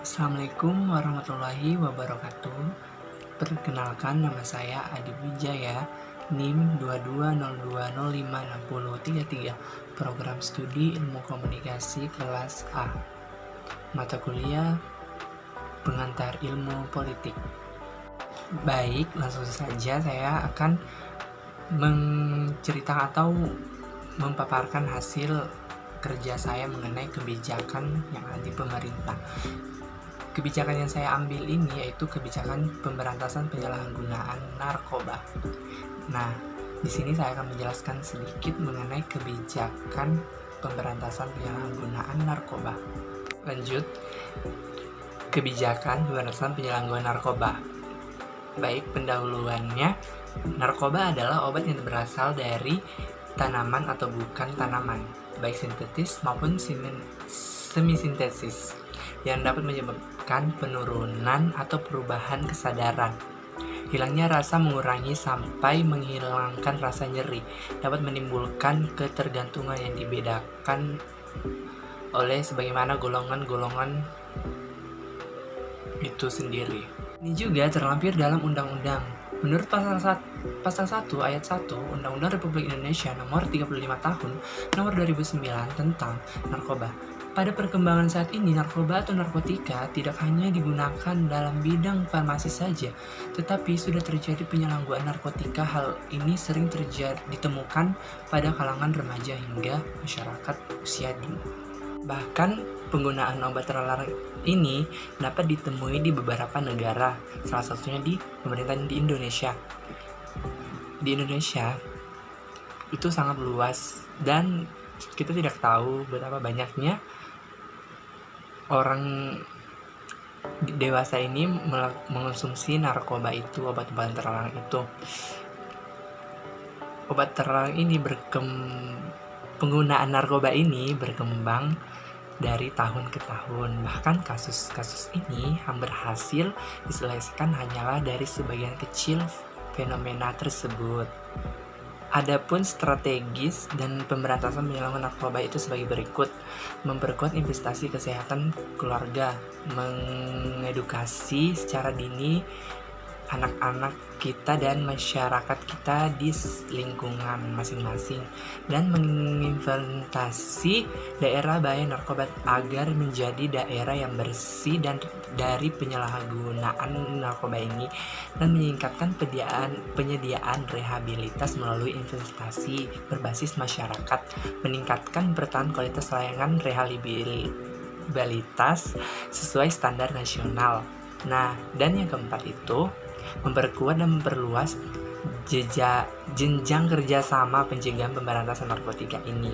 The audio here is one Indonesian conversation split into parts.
Assalamualaikum warahmatullahi wabarakatuh. Perkenalkan, nama saya Adi Wijaya, NIM 2202056033, Program Studi Ilmu Komunikasi Kelas A, Mata Kuliah Pengantar Ilmu Politik. Baik, langsung saja saya akan menceritakan atau memaparkan hasil kerja saya mengenai kebijakan yang ada di pemerintah. Kebijakan yang saya ambil ini yaitu kebijakan pemberantasan penyalahgunaan narkoba. Nah, di sini saya akan menjelaskan sedikit mengenai kebijakan pemberantasan penyalahgunaan narkoba. Lanjut, kebijakan pemberantasan penyalahgunaan narkoba. Baik, pendahuluannya, narkoba adalah obat yang berasal dari tanaman atau bukan tanaman, baik sintetis maupun semi-sintesis, yang dapat menyebabkan penurunan atau perubahan kesadaran. Hilangnya rasa mengurangi sampai menghilangkan rasa nyeri, dapat menimbulkan ketergantungan yang dibedakan oleh sebagaimana golongan-golongan itu sendiri. Ini juga terlampir dalam undang-undang. Menurut pasal 1 ayat 1 Undang-Undang Republik Indonesia nomor 35 tahun nomor 2009 tentang narkoba. Pada perkembangan saat ini, narkoba atau narkotika tidak hanya digunakan dalam bidang farmasi saja, tetapi sudah terjadi penyalahgunaan narkotika. Hal ini sering ditemukan pada kalangan remaja hingga masyarakat usia dini. Bahkan penggunaan obat terlarang ini dapat ditemui di beberapa negara, salah satunya di pemerintahan di Indonesia. Di Indonesia itu sangat luas dan kita tidak tahu betapa banyaknya orang dewasa ini mengonsumsi narkoba itu, obat-obatan terlarang itu. Obat terlarang ini penggunaan narkoba ini berkembang dari tahun ke tahun. Bahkan kasus-kasus ini berhasil diselesaikan hanyalah dari sebagian kecil fenomena tersebut. Adapun strategis dan pemberantasan penyalahgunaan narkoba itu sebagai berikut: memperkuat investasi kesehatan keluarga, mengedukasi secara dini anak-anak kita dan masyarakat kita di lingkungan masing-masing, dan mengimplementasi daerah bahaya narkoba agar menjadi daerah yang bersih dan dari penyalahgunaan narkoba ini, dan meningkatkan penyediaan rehabilitas melalui investasi berbasis masyarakat, meningkatkan pertahanan kualitas layanan rehabilitas sesuai standar nasional. Nah, dan yang keempat itu memperkuat dan memperluas jenjang kerjasama pencegahan pemberantasan narkotika ini.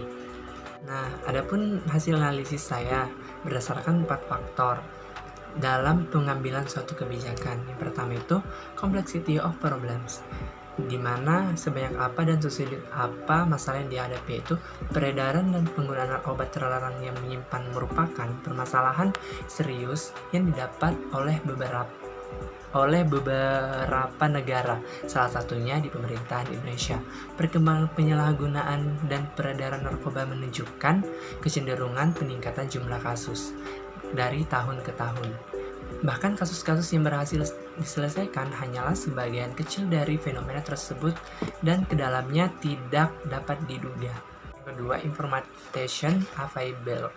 Nah, adapun hasil analisis saya berdasarkan 4 faktor dalam pengambilan suatu kebijakan. Yang pertama itu complexity of problems, di mana sebanyak apa dan sesulit apa masalah yang dihadapi, yaitu peredaran dan penggunaan obat terlarang yang menyimpan merupakan permasalahan serius yang didapat oleh beberapa negara, salah satunya di pemerintahan Indonesia. Perkembangan penyalahgunaan dan peredaran narkoba menunjukkan kecenderungan peningkatan jumlah kasus dari tahun ke tahun. Bahkan kasus-kasus yang berhasil diselesaikan hanyalah sebagian kecil dari fenomena tersebut dan kedalamnya tidak dapat diduga. Kedua, information available,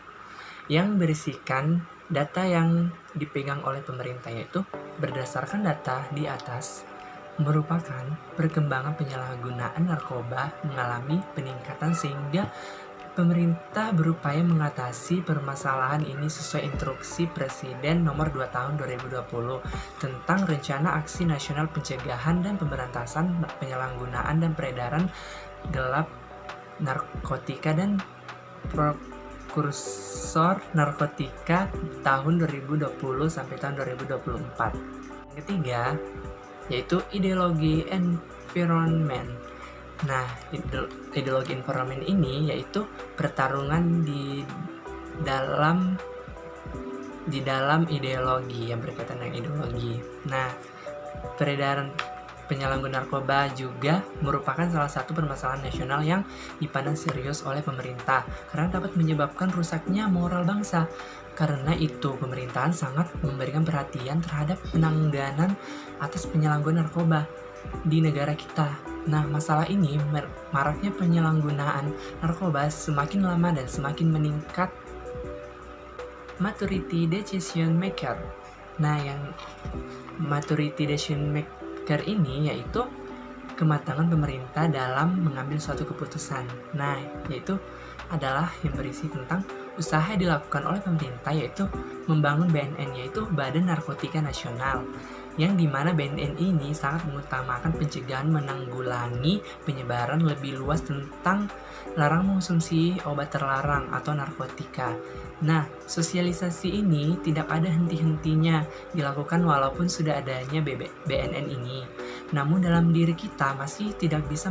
yang berisikan data yang dipegang oleh pemerintah, yaitu berdasarkan data di atas merupakan perkembangan penyalahgunaan narkoba mengalami peningkatan sehingga pemerintah berupaya mengatasi permasalahan ini sesuai instruksi Presiden nomor 2 tahun 2020 tentang Rencana Aksi Nasional Pencegahan dan Pemberantasan Penyalahgunaan dan Peredaran Gelap Narkotika dan Prekursor Narkotika tahun 2020 sampai tahun 2024. Yang ketiga, yaitu ideologi environment. Nah, ideologi environment ini yaitu pertarungan di dalam ideologi, yang berkaitan dengan ideologi. Nah, peredaran penyalahgunaan narkoba juga merupakan salah satu permasalahan nasional yang dipandang serius oleh pemerintah karena dapat menyebabkan rusaknya moral bangsa. Karena itu, pemerintahan sangat memberikan perhatian terhadap penanganan atas penyalahgunaan narkoba di negara kita. Nah, masalah ini maraknya penyalahgunaan narkoba semakin lama dan semakin meningkat maturity decision maker. Nah, yang maturity decision maker ini yaitu kematangan pemerintah dalam mengambil suatu keputusan. Nah, yaitu adalah yang berisi tentang usaha yang dilakukan oleh pemerintah, yaitu membangun BNN, yaitu Badan Narkotika Nasional, yang dimana BNN ini sangat mengutamakan pencegahan menanggulangi penyebaran lebih luas tentang larang mengonsumsi obat terlarang atau narkotika. Nah, sosialisasi ini tidak ada henti-hentinya dilakukan walaupun sudah adanya BNN ini. Namun dalam diri kita masih tidak bisa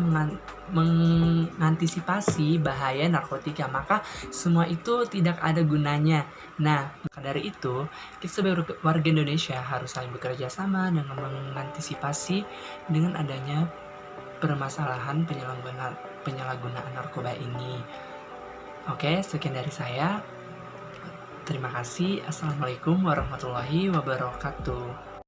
mengantisipasi bahaya narkotika, maka semua itu tidak ada gunanya. Nah, maka dari itu, kita sebagai warga Indonesia harus saling bekerja sama dengan mengantisipasi dengan adanya permasalahan penyalahgunaan narkoba ini. Oke, sekian dari saya. Terima kasih. Assalamualaikum warahmatullahi wabarakatuh.